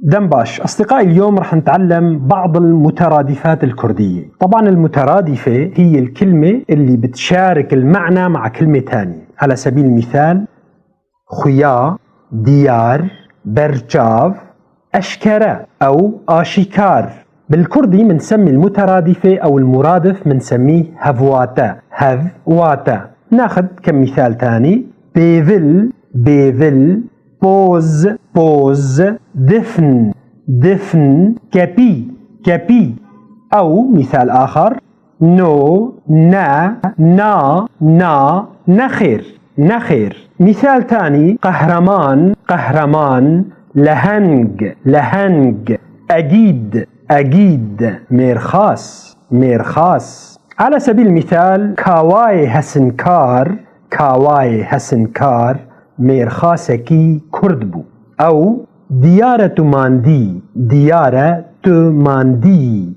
دنباش أصدقائي، اليوم رح نتعلم بعض المترادفات الكردية. طبعا المترادفة هي الكلمة اللي بتشارك المعنى مع كلمة تانية. على سبيل المثال خويا، ديار، برجاف، أشكرا أو آشيكار. بالكردي منسمي المترادفة أو المرادف منسميه هفواتا، هفواتا. ناخذ كم مثال تاني: بيفل، بيفل، بوز، بوز، دفن، دفن، كبي، كبي. أو مثال آخر: نو، نا، نا، نا، نخير، نخير. مثال تاني: قهرمان، قهرمان، لهنج، لهنج، أجيد، أجيد، ميرخاس، ميرخاس. على سبيل المثال كاواي هسنكار، كاواي هسنكار، ميرخاسكي كردبو. أو ديارة ماندي، ديارة ماندي،